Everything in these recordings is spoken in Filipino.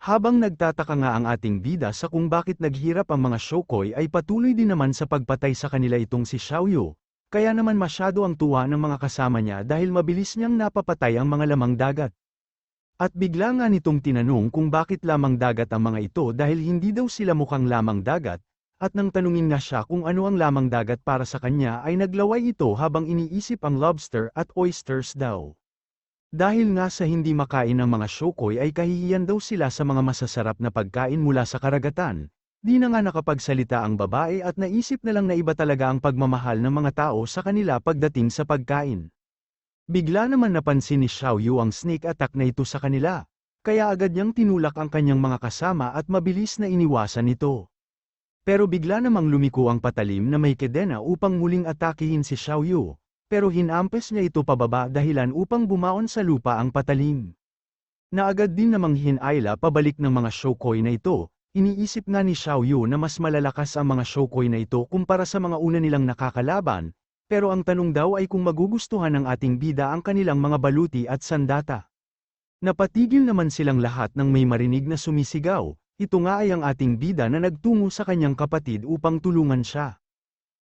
Habang nagtataka nga ang ating bida sa kung bakit naghirap ang mga Shokoi ay patuloy din naman sa pagpatay sa kanila itong si Xiaoyu, kaya naman masyado ang tuwa ng mga kasama niya dahil mabilis niyang napapatay ang mga lamang dagat. At bigla nga nitong tinanong kung bakit lamang dagat ang mga ito dahil hindi daw sila mukhang lamang dagat, at nang tanungin nga siya kung ano ang lamang dagat para sa kanya ay naglaway ito habang iniisip ang lobster at oysters daw. Dahil nga sa hindi makain ng mga Shokoi ay kahihiyan daw sila sa mga masasarap na pagkain mula sa karagatan. Di na nga nakapagsalita ang babae at naisip na lang na iba talaga ang pagmamahal ng mga tao sa kanila pagdating sa pagkain. Bigla naman napansin ni Xiaoyu ang sneak attack na ito sa kanila, kaya agad niyang tinulak ang kanyang mga kasama at mabilis na iniwasan ito. Pero bigla namang lumiko ang patalim na may kedena upang muling atakihin si Xiaoyu. Pero hinampes niya ito pababa dahilan upang bumaon sa lupa ang patalim. Naagad din namang hinayla pabalik ng mga Shokoi na ito, iniisip nga ni Xiaoyu na mas malalakas ang mga Shokoi na ito kumpara sa mga una nilang nakakalaban, pero ang tanong daw ay kung magugustuhan ng ating bida ang kanilang mga baluti at sandata. Napatigil naman silang lahat nang may marinig na sumisigaw, ito nga ay ang ating bida na nagtungo sa kanyang kapatid upang tulungan siya.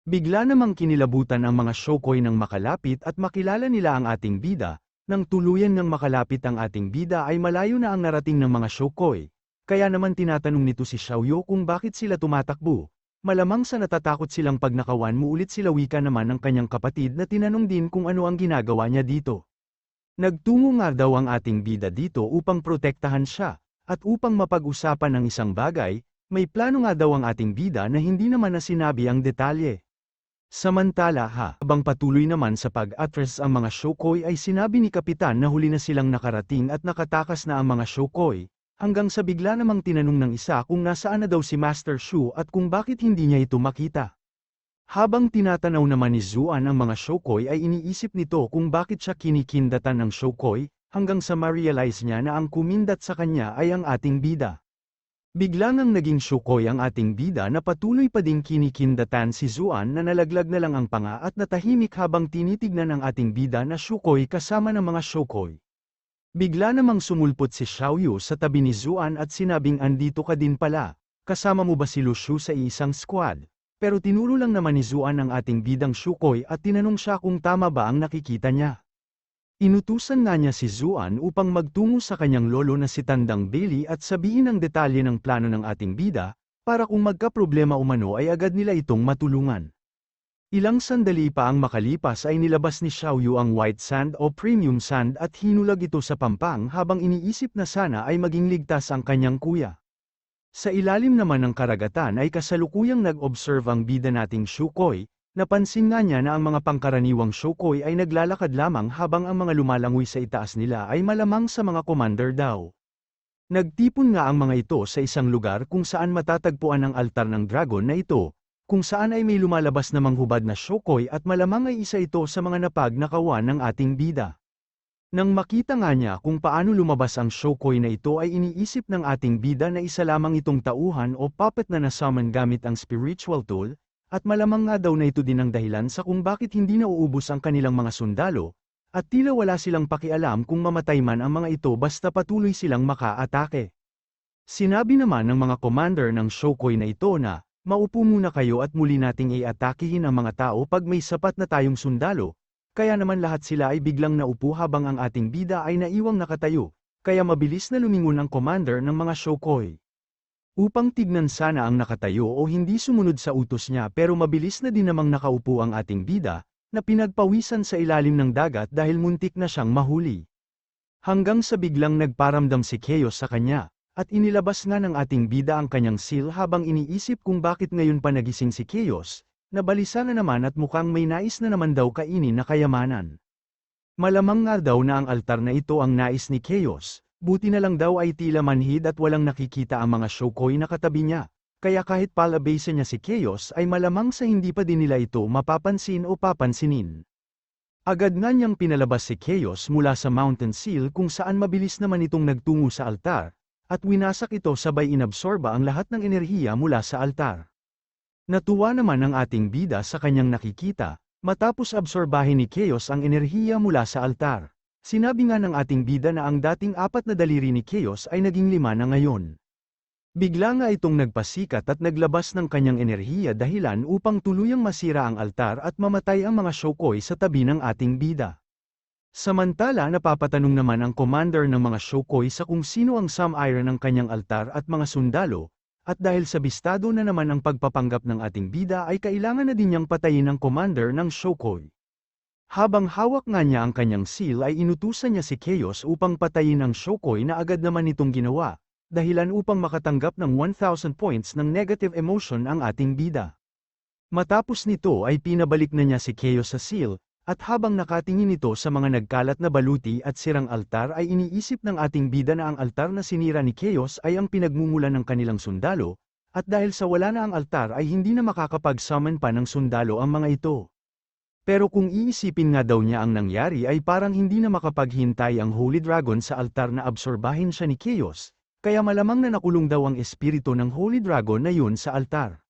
Bigla namang kinilabutan ang mga Shokoi nang makalapit at makilala nila ang ating bida, nang tuluyan ng makalapit ang ating bida ay malayo na ang narating ng mga Shokoi, kaya naman tinatanong nito si Xiaoyu kung bakit sila tumatakbo, malamang sa natatakot silang pag nakawan mo ulit sila wika naman ng kanyang kapatid na tinanong din kung ano ang ginagawa niya dito. Nagtungo nga daw ang ating bida dito upang protektahan siya, at upang mapag-usapan ng isang bagay, may plano nga daw ang ating bida na hindi naman na sinabi ang detalye. Samantala habang patuloy naman sa pag-atras ang mga Shokoi ay sinabi ni Kapitan na huli na silang nakarating at nakatakas na ang mga Shokoi, hanggang sa bigla namang tinanong ng isa kung nasaan na daw si Master Shu at kung bakit hindi niya ito makita. Habang tinatanaw naman ni Zuan ang mga Shokoi ay iniisip nito kung bakit siya kinikindatan ng Shokoi, hanggang sa ma-realize niya na ang kumindat sa kanya ay ang ating bida. Bigla ngang naging Shokoi ang ating bida na patuloy pa ding kinikindatan si Zuan na nalaglag na lang ang panga at natahimik habang tinitignan ang ating bida na Shokoi kasama ng mga Shokoi. Bigla namang sumulpot si Xiaoyu sa tabi ni Zuan at sinabing andito ka din pala, kasama mo ba si Lu Shu sa isang squad? Pero tinuro lang naman ni Zuan ang ating bidang Shokoi at tinanong siya kung tama ba ang nakikita niya. Inutusan nga niya si Zuan upang magtungo sa kanyang lolo na si Tandang Bailey at sabihin ang detalye ng plano ng ating bida, para kung magkaproblema umano ay agad nila itong matulungan. Ilang sandali pa ang makalipas ay nilabas ni Xiaoyu ang white sand o premium sand at hinulag ito sa pampang habang iniisip na sana ay maging ligtas ang kanyang kuya. Sa ilalim naman ng karagatan ay kasalukuyang nag-observe ang bida nating Shokoi. Napansin nga niya na ang mga pangkaraniwang Shokoi ay naglalakad lamang habang ang mga lumalangoy sa itaas nila ay malamang sa mga commander daw. Nagtipon nga ang mga ito sa isang lugar kung saan matatagpuan ang altar ng dragon na ito, kung saan ay may lumalabas na manghubad na Shokoi at malamang ay isa ito sa mga napagnakawan ng ating bida. Nang makita nga niya kung paano lumabas ang Shokoi na ito ay iniisip ng ating bida na isa lamang itong tauhan o puppet na nasummon gamit ang spiritual tool, at malamang nga daw na ito din ang dahilan sa kung bakit hindi nauubos ang kanilang mga sundalo, at tila wala silang pakialam kung mamatay man ang mga ito basta patuloy silang maka-atake. Sinabi naman ng mga commander ng Shokoi na ito na, maupo muna kayo at muli nating i-atakihin ang mga tao pag may sapat na tayong sundalo, kaya naman lahat sila ay biglang naupo habang ang ating bida ay naiwang nakatayo, kaya mabilis na lumingon ang commander ng mga Shokoi. Upang tignan sana ang nakatayo o hindi sumunod sa utos niya pero mabilis na din namang nakaupo ang ating bida, na pinagpawisan sa ilalim ng dagat dahil muntik na siyang mahuli. Hanggang sa biglang nagparamdam si Chaos sa kanya, at inilabas nga ng ating bida ang kanyang seal habang iniisip kung bakit ngayon pa nagising si Chaos, nabalisa na naman at mukhang may nais na naman daw kainin na kayamanan. Malamang nga daw na ang altar na ito ang nais ni Chaos. Buti na lang daw ay tila manhid at walang nakikita ang mga Shokoi na katabi niya, kaya kahit palabase niya si Chaos ay malamang sa hindi pa din nila ito mapapansin o papansinin. Agad nga niyang pinalabas si Chaos mula sa Mountain Seal kung saan mabilis naman itong nagtungo sa altar, at winasak ito sabay inabsorba ang lahat ng enerhiya mula sa altar. Natuwa naman ang ating bida sa kanyang nakikita, matapos absorbahin ni Chaos ang enerhiya mula sa altar. Sinabi nga ng ating bida na ang dating 4 na daliri ni Chaos ay naging 5 na ngayon. Bigla nga itong nagpasikat at naglabas ng kanyang enerhiya dahilan upang tuluyang masira ang altar at mamatay ang mga Shokoi sa tabi ng ating bida. Samantala napapatanong naman ang commander ng mga Shokoi sa kung sino ang Sum-Iron ng kanyang altar at mga sundalo, at dahil sabistado na naman ang pagpapanggap ng ating bida ay kailangan na din niyang patayin ang commander ng Shokoi. Habang hawak nga niya ang kanyang seal ay inutusan niya si Chaos upang patayin ang Shokoi na agad naman itong ginawa, dahilan upang makatanggap ng 1,000 points ng negative emotion ang ating bida. Matapos nito ay pinabalik na niya si Chaos sa seal, at habang nakatingin ito sa mga nagkalat na baluti at sirang altar ay iniisip ng ating bida na ang altar na sinira ni Chaos ay ang pinagmumulan ng kanilang sundalo, at dahil sa wala na ang altar ay hindi na makakapag-summon pa ng sundalo ang mga ito. Pero kung iisipin nga daw niya ang nangyari ay parang hindi na makapaghintay ang Holy Dragon sa altar na absorbahin siya ni Chaos, kaya malamang na nakulong daw ang espiritu ng Holy Dragon na yun sa altar.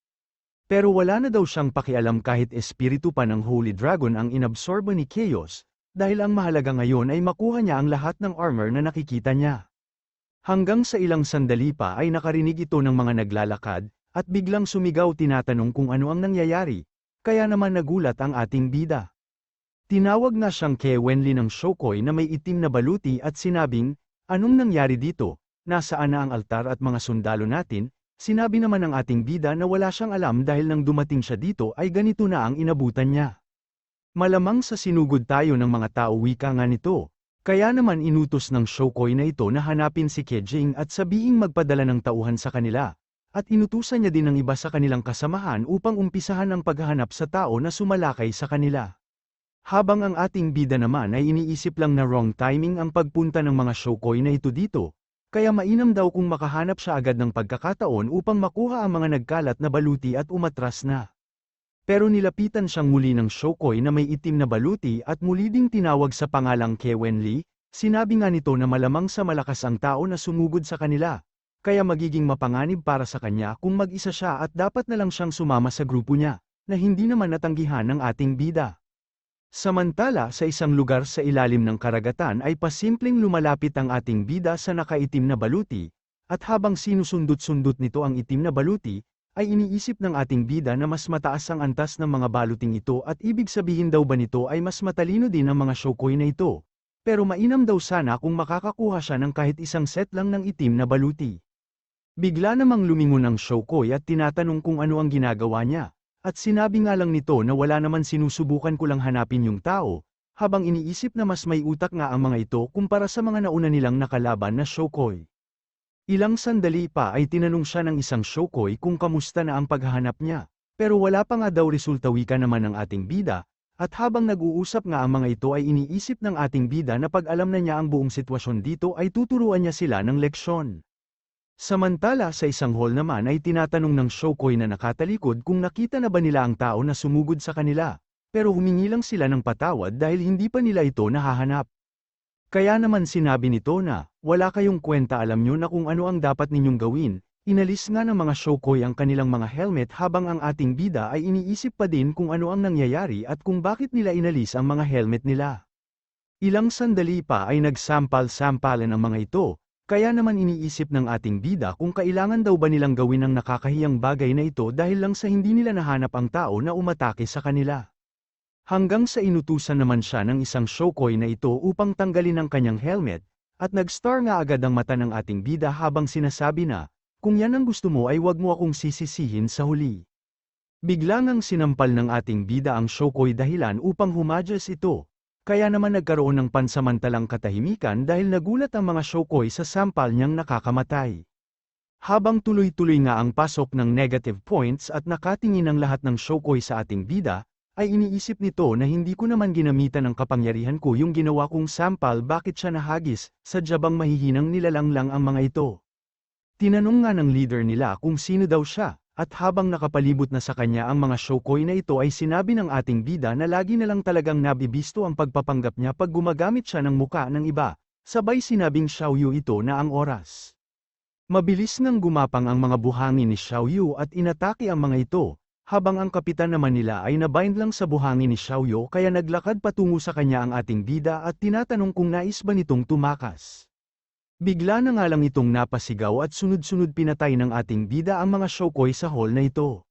Pero wala na daw siyang pakialam kahit espiritu pa ng Holy Dragon ang inabsorbo ni Chaos, dahil ang mahalaga ngayon ay makuha niya ang lahat ng armor na nakikita niya. Hanggang sa ilang sandali pa ay nakarinig ito ng mga naglalakad, at biglang sumigaw tinatanong kung ano ang nangyayari, kaya naman nagulat ang ating bida. Tinawag na siyang Wenli ng Shokoi na may itim na baluti at sinabing, "Anong nangyari dito? Nasaan na ang altar at mga sundalo natin?" Sinabi naman ng ating bida na wala siyang alam dahil nang dumating siya dito ay ganito na ang inabutan niya. Malamang sa sinugod tayo ng mga tao wika nga nito, kaya naman inutos ng Shokoi na ito na hanapin si Kejing at sabiing magpadala ng tauhan sa kanila, at inutusan niya din ng iba sa kanilang kasamahan upang umpisahan ang paghahanap sa tao na sumalakay sa kanila. Habang ang ating bida naman ay iniisip lang na wrong timing ang pagpunta ng mga Shokoi na ito dito, kaya mainam daw kung makahanap siya agad ng pagkakataon upang makuha ang mga nagkalat na baluti at umatras na. Pero nilapitan siyang muli ng Shokoi na may itim na baluti at muli ding tinawag sa pangalang Wenli, sinabi nga nito na malamang sa malakas ang tao na sumugod sa kanila, kaya magiging mapanganib para sa kanya kung mag-isa siya at dapat na lang siyang sumama sa grupo niya, na hindi naman natanggihan ng ating bida. Samantala sa isang lugar sa ilalim ng karagatan ay pasimpleng lumalapit ang ating bida sa nakaitim na baluti, at habang sinusundot-sundot nito ang itim na baluti, ay iniisip ng ating bida na mas mataas ang antas ng mga baluting ito at ibig sabihin daw ba nito ay mas matalino din ang mga Shokoi na ito. Pero mainam daw sana kung makakakuha siya ng kahit isang set lang ng itim na baluti. Bigla namang lumingon ang Shokoi at tinatanong kung ano ang ginagawa niya. At sinabi nga lang nito na wala naman sinusubukan ko lang hanapin yung tao, habang iniisip na mas may utak nga ang mga ito kumpara sa mga nauna nilang nakalaban na Shokoi. Ilang sandali pa ay tinanong siya ng isang Shokoi kung kamusta na ang paghahanap niya, pero wala pa nga daw resulta wika naman ng ating bida, at habang nag-uusap nga ang mga ito ay iniisip ng ating bida na pag alam na niya ang buong sitwasyon dito ay tuturuan niya sila ng leksyon. Samantala sa isang hall naman ay tinatanong ng Shokoi na nakatalikod kung nakita na ba nila ang tao na sumugod sa kanila, pero humingi lang sila ng patawad dahil hindi pa nila ito nahahanap. Kaya naman sinabi nito na, "Wala kayong kwenta, alam nyo na kung ano ang dapat ninyong gawin." Inalis nga ng mga Shokoi ang kanilang mga helmet habang ang ating bida ay iniisip pa din kung ano ang nangyayari at kung bakit nila inalis ang mga helmet nila. Ilang sandali pa ay nagsampal-sampalan ang mga ito. Kaya naman iniisip ng ating bida kung kailangan daw ba nilang gawin ang nakakahiyang bagay na ito dahil lang sa hindi nila nahanap ang tao na umatake sa kanila. Hanggang sa inutusan naman siya ng isang Shokoi na ito upang tanggalin ang kanyang helmet, at nag-star nga agad ang mata ng ating bida habang sinasabi na, "Kung yan ang gusto mo ay wag mo akong sisisihin sa huli." Bigla ngang sinampal ng ating bida ang Shokoi dahilan upang humadyas ito. Kaya naman nagkaroon ng pansamantalang katahimikan dahil nagulat ang mga Shokoi sa sampal niyang nakakamatay. Habang tuloy-tuloy nga ang pasok ng negative points at nakatingin ang lahat ng Shokoi sa ating bida, ay iniisip nito na hindi ko naman ginamitan ng kapangyarihan ko yung ginawa kong sampal, bakit siya nahagis, sadya bang mahihinang nilalang lang ang mga ito. Tinanong nga ng leader nila kung sino daw siya. At habang nakapalibot na sa kanya ang mga Shokoi na ito ay sinabi ng ating bida na lagi na lang talagang nabibisto ang pagpapanggap niya pag gumagamit siya ng muka ng iba, sabay sinabing Xiaoyu ito na ang oras. Mabilis ngang gumapang ang mga buhangin ni Xiaoyu at inatake ang mga ito, Habang ang kapitan naman nila ay nabind lang sa buhangin ni Xiaoyu kaya naglakad patungo sa kanya ang ating bida at tinatanong kung nais ba nitong tumakas. Bigla na nga lang itong napasigaw at sunod-sunod pinatay ng ating bida ang mga Shokoy sa hall na ito.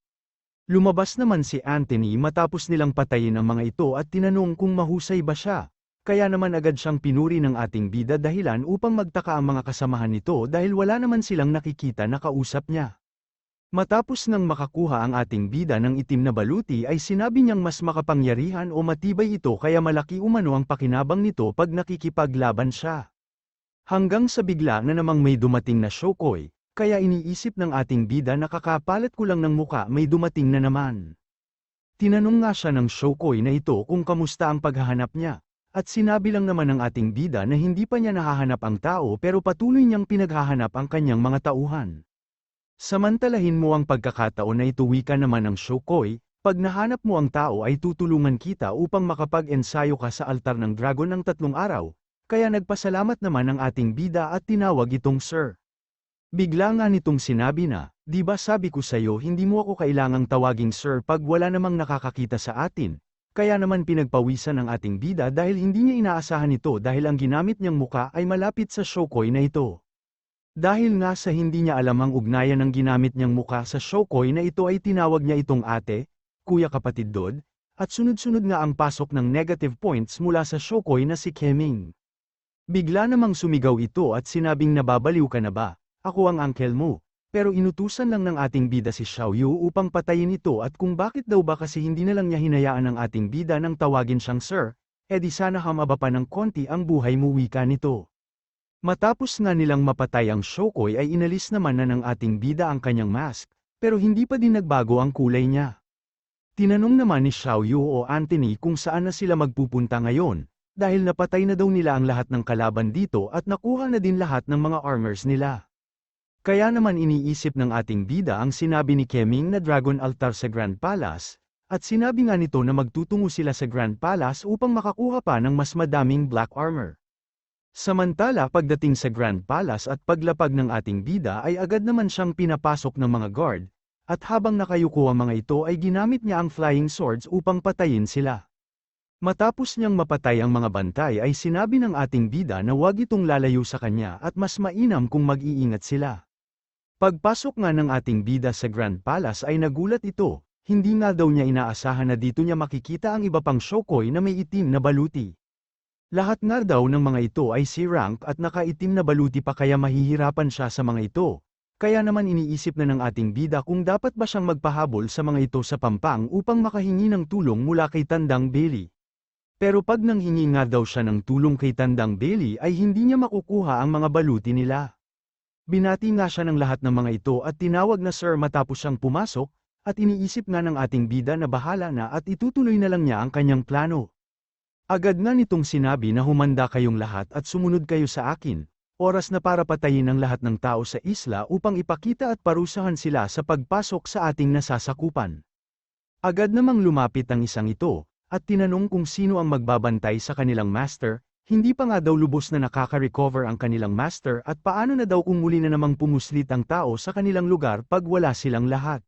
Lumabas naman si Anthony matapos nilang patayin ang mga ito at tinanong kung mahusay ba siya. Kaya naman agad siyang pinuri ng ating bida dahilan upang magtaka ang mga kasamahan nito dahil wala naman silang nakikita na kausap niya. Matapos ngang makakuha ang ating bida ng itim na baluti ay sinabi niyang mas makapangyarihan o matibay ito kaya malaki umano ang pakinabang nito pag nakikipaglaban siya. Hanggang sa bigla na namang may dumating na Shokoy, kaya iniisip ng ating bida na kakapalat ko lang ng muka may dumating na naman. Tinanong nga siya ng Shokoy na ito kung kamusta ang paghahanap niya, at sinabi lang naman ng ating bida na hindi pa niya nahahanap ang tao pero patuloy niyang pinaghahanap ang kanyang mga tauhan. Samantalahin mo ang pagkakataon na ito wika naman ng Shokoy, pag nahanap mo ang tao ay tutulungan kita upang makapag-ensayo ka sa altar ng dragon ng 3 araw, kaya nagpasalamat naman ang ating bida at tinawag itong Sir. Bigla nga nitong sinabi na, di ba sabi ko sa'yo hindi mo ako kailangang tawaging Sir pag wala namang nakakakita sa atin, kaya naman pinagpawisan ng ating bida dahil hindi niya inaasahan ito dahil ang ginamit niyang muka ay malapit sa Shokoy na ito. Dahil nga sa hindi niya alam ang ugnayan ng ginamit niyang muka sa Shokoy na ito ay tinawag niya itong ate, kuya kapatid dod, at sunod-sunod nga ang pasok ng negative points mula sa Shokoy na si Keming. Bigla namang sumigaw ito at sinabing nababaliw ka na ba, ako ang uncle mo, pero inutusan lang ng ating bida si Xiaoyu upang patayin ito at kung bakit daw ba kasi hindi na lang niya hinayaan ng ating bida nang tawagin siyang Sir, edi sana hamaba pa ng konti ang buhay mo wika nito. Matapos nga nilang mapatay ang Shokoy ay inalis naman na ng ating bida ang kanyang mask, pero hindi pa din nagbago ang kulay niya. Tinanong naman ni Xiaoyu o Anthony kung saan na sila magpupunta ngayon, dahil napatay na daw nila ang lahat ng kalaban dito at nakuha na din lahat ng mga armors nila. Kaya naman iniisip ng ating bida ang sinabi ni Keming na Dragon Altar sa Grand Palace, at sinabi nga nito na magtutungo sila sa Grand Palace upang makakuha pa ng mas madaming black armor. Samantala pagdating sa Grand Palace at paglapag ng ating bida ay agad naman siyang pinapasok ng mga guard, at habang nakayuko ang mga ito ay ginamit niya ang flying swords upang patayin sila. Matapos niyang mapatay ang mga bantay ay sinabi ng ating bida na huwag itong lalayo sa kanya at mas mainam kung mag-iingat sila. Pagpasok nga ng ating bida sa Grand Palace ay nagulat ito, hindi nga daw niya inaasahan na dito niya makikita ang iba pang Shokoy na may itim na baluti. Lahat nga daw ng mga ito ay C-rank at nakaitim na baluti pa kaya mahihirapan siya sa mga ito. Kaya naman iniisip na ng ating bida kung dapat ba siyang magpahabol sa mga ito sa pampang upang makahingi ng tulong mula kay Tandang Bailey. Pero pag nanghingi nga daw siya ng tulong kay Tandang Bailey ay hindi niya makukuha ang mga baluti nila. Binati nga siya ng lahat ng mga ito at tinawag na Sir matapos siyang pumasok, at iniisip nga ng ating bida na bahala na at itutuloy na lang niya ang kanyang plano. Agad nga nitong sinabi na humanda kayong lahat at sumunod kayo sa akin, oras na para patayin ang lahat ng tao sa isla upang ipakita at parusahan sila sa pagpasok sa ating nasasakupan. Agad namang lumapit ang isang ito, at tinanong kung sino ang magbabantay sa kanilang master, hindi pa nga daw lubos na nakaka-recover ang kanilang master at paano na daw kung muli na namang pumuslit ang tao sa kanilang lugar pag wala silang lahat.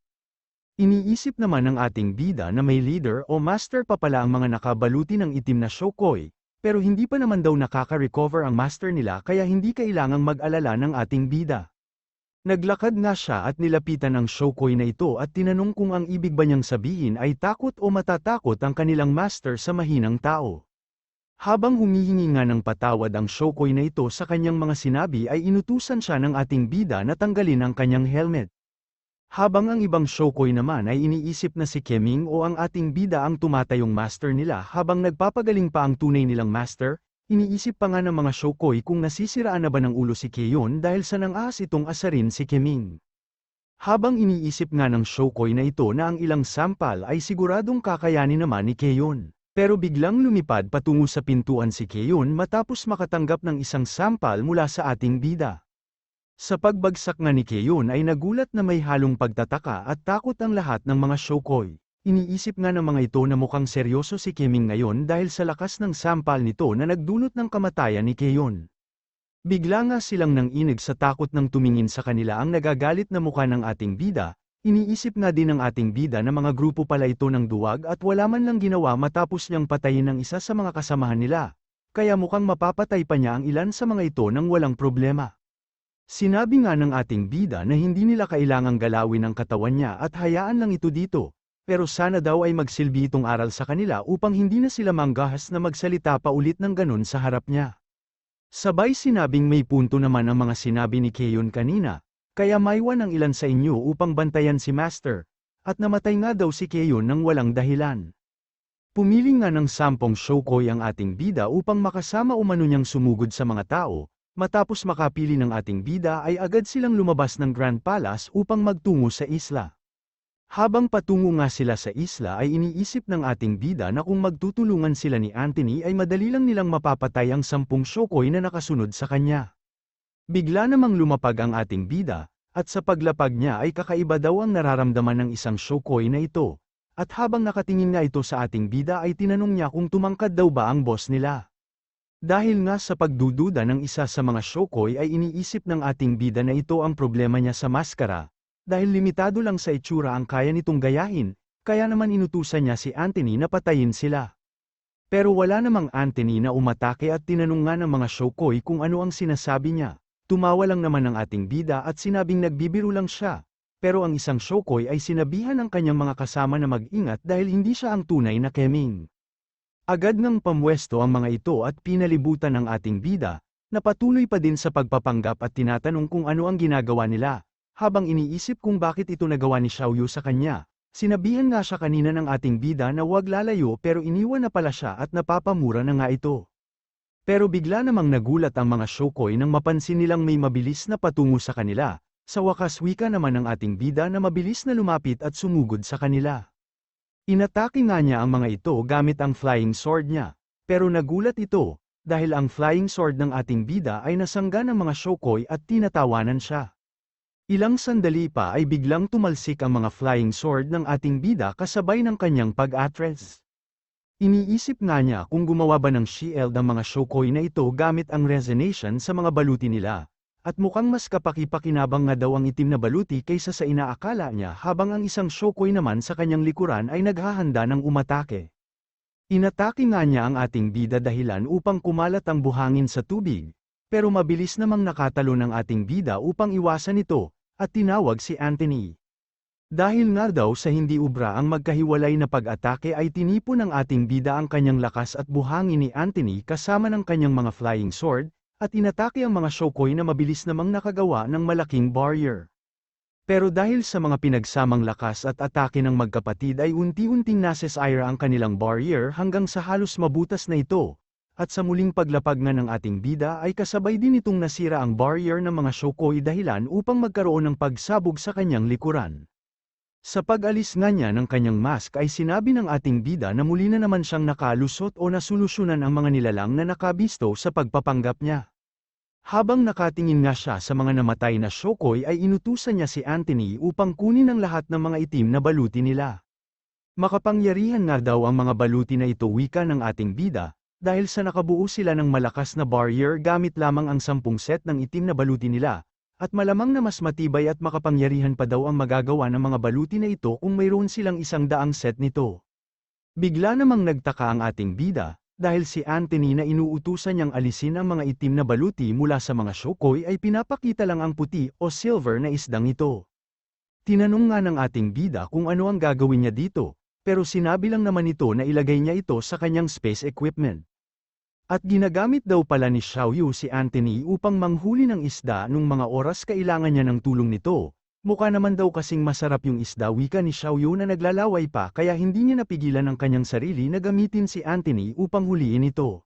Iniisip naman ng ating bida na may leader o master pa pala ang mga nakabaluti ng itim na Shokoy, pero hindi pa naman daw nakaka-recover ang master nila kaya hindi kailangang mag-alala ng ating bida. Naglakad nga siya at nilapitan ang Shokoy na ito at tinanong kung ang ibig ba niyang sabihin ay takot o matatakot ang kanilang master sa mahinang tao. Habang humihingi nga ng patawad ang Shokoy na ito sa kanyang mga sinabi ay inutusan siya ng ating bida na tanggalin ang kanyang helmet. Habang ang ibang Shokoy naman ay iniisip na si Keming o ang ating bida ang tumatayong master nila habang nagpapagaling pa ang tunay nilang master, iniisip pa nga ng mga Shokoy kung nasisiraan na ba ng ulo si Keyon dahil sa nang-ahas itong asarin si Keming. Habang iniisip nga ng Shokoy na ito na ang ilang sampal ay siguradong kakayanin naman ni Keyon. Pero biglang lumipad patungo sa pintuan si Keyon matapos makatanggap ng isang sampal mula sa ating bida. Sa pagbagsak nga ni Keyon ay nagulat na may halong pagtataka at takot ang lahat ng mga Shokoy. Iniisip nga ng mga ito na mukhang seryoso si Keming ngayon dahil sa lakas ng sampal nito na nagdulot ng kamatayan ni Keyon. Bigla nga silang nanginig sa takot nang tumingin sa kanila ang nagagalit na mukha ng ating bida, Iniisip nga din ng ating bida na mga grupo pala ito ng duwag at wala man lang ginawa matapos niyang patayin ng isa sa mga kasamahan nila. Kaya mukhang mapapatay pa niya ang ilan sa mga ito nang walang problema. Sinabi nga ng ating bida na hindi nila kailangang galawin ang katawan niya at hayaan lang ito dito. Pero sana daw ay magsilbi itong aral sa kanila upang hindi na sila manggahas na magsalita pa ulit ng ganun sa harap niya. Sabay sinabing may punto naman ang mga sinabi ni Keyon kanina, kaya maiwan ang ilan sa inyo upang bantayan si Master, at namatay nga daw si Keyon nang walang dahilan. Pumili nga ng 10 Shokoi ang ating bida upang makasama umano niyang sumugod sa mga tao, matapos makapili ng ating bida ay agad silang lumabas ng Grand Palace upang magtungo sa isla. Habang patungo nga sila sa isla ay iniisip ng ating bida na kung magtutulungan sila ni Anthony ay madali lang nilang mapapatay ang 10 Shokoi na nakasunod sa kanya. Bigla namang lumapag ang ating bida, at sa paglapag niya ay kakaiba daw ang nararamdaman ng isang Shokoi na ito, at habang nakatingin nga ito sa ating bida ay tinanong niya kung tumangkad daw ba ang boss nila. Dahil nga sa pagdududa ng isa sa mga Shokoi ay iniisip ng ating bida na ito ang problema niya sa maskara. Dahil limitado lang sa itsura ang kaya nitong gayahin, kaya naman inutusan niya si Anthony na patayin sila. Pero wala namang Anthony na umatake at tinanong nga ng mga Shokoi kung ano ang sinasabi niya. Tumawa lang naman ang ating bida at sinabing nagbibiro lang siya. Pero ang isang Shokoi ay sinabihan ng kanyang mga kasama na mag-ingat dahil hindi siya ang tunay na Keming. Agad ngang pamwesto ang mga ito at pinalibutan ng ating bida, na patuloy pa din sa pagpapanggap at tinatanong kung ano ang ginagawa nila. Habang iniisip kung bakit ito nagawa ni Xiaoyu sa kanya, sinabihan nga siya kanina ng ating bida na huwag lalayo pero iniwan na pala siya at napapamura na nga ito. Pero bigla namang nagulat ang mga Shokoi nang mapansin nilang may mabilis na patungo sa kanila, sa wakas wika naman ng ating bida na mabilis na lumapit at sumugod sa kanila. Inatake nga niya ang mga ito gamit ang flying sword niya, pero nagulat ito, dahil ang flying sword ng ating bida ay nasangga ng mga Shokoi at tinatawanan siya. Ilang sandali pa ay biglang tumalsik ang mga flying sword ng ating bida kasabay ng kanyang pag-atres. Iniisip nga niya kung gumawa ba ng shield ang mga Shokoi na ito gamit ang resonation sa mga baluti nila, at mukhang mas kapaki-pakinabang nga daw ang itim na baluti kaysa sa inaakala niya habang ang isang Shokoi naman sa kanyang likuran ay naghahanda ng umatake. Inatake nga niya ang ating bida dahilan upang kumalat ang buhangin sa tubig, pero mabilis namang nakatalo ng ating bida upang iwasan ito, at tinawag si Anthony. Dahil nga daw sa hindi ubra ang magkahiwalay na pag-atake ay tinipon ng ating bida ang kanyang lakas at buhangin ni Anthony kasama ng kanyang mga flying sword, at inatake ang mga Shokoi na mabilis namang nakagawa ng malaking barrier. Pero dahil sa mga pinagsamang lakas at atake ng magkapatid ay unti-unting nasesira ang kanilang barrier hanggang sa halos mabutas na ito. At sa muling paglapag nga ng ating bida ay kasabay din itong nasira ang barrier ng mga Shokoi dahilan upang magkaroon ng pagsabog sa kanyang likuran. Sa pag-alis nga niya ng kanyang mask ay sinabi ng ating bida na muli na naman siyang nakalusot o nasolusyonan ang mga nilalang na nakabisto sa pagpapanggap niya. Habang nakatingin nga siya sa mga namatay na Shokoi ay inutusan niya si Anthony upang kunin ang lahat ng mga itim na baluti nila. Makapangyarihan nga daw ang mga baluti na ito wika ng ating bida, dahil sa nakabuo sila ng malakas na barrier gamit lamang ang 10 set ng itim na baluti nila, at malamang na mas matibay at makapangyarihan pa daw ang magagawa ng mga baluti na ito kung mayroon silang 100 set nito. Bigla namang nagtaka ang ating bida, dahil si Anthony na inuutusan niyang alisin ang mga itim na baluti mula sa mga Shokoi ay pinapakita lang ang puti o silver na isdang ito. Tinanong nga ng ating bida kung ano ang gagawin niya dito, pero sinabi lang naman ito na ilagay niya ito sa kanyang space equipment. At ginagamit daw pala ni Xiaoyu si Anthony upang manghuli ng isda nung mga oras kailangan niya ng tulong nito. Mukha naman daw kasing masarap yung isda wika ni Xiaoyu na naglalaway pa kaya hindi niya napigilan ang kanyang sarili na gamitin si Anthony upang huliin ito.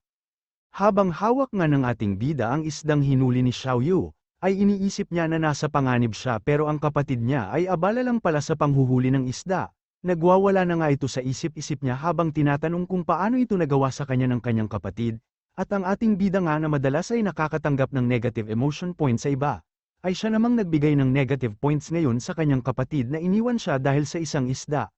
Habang hawak nga ng ating bida ang isdang hinuli ni Xiaoyu, ay iniisip niya na nasa panganib siya pero ang kapatid niya ay abala lang pala sa panghuhuli ng isda. Nagwawala na nga ito sa isip-isip niya habang tinatanong kung paano ito nagawa sa kanya ng kanyang kapatid, at ang ating bida nga na madalas ay nakakatanggap ng negative emotion points sa iba, ay siya namang nagbigay ng negative points ngayon sa kanyang kapatid na iniwan siya dahil sa isang isda.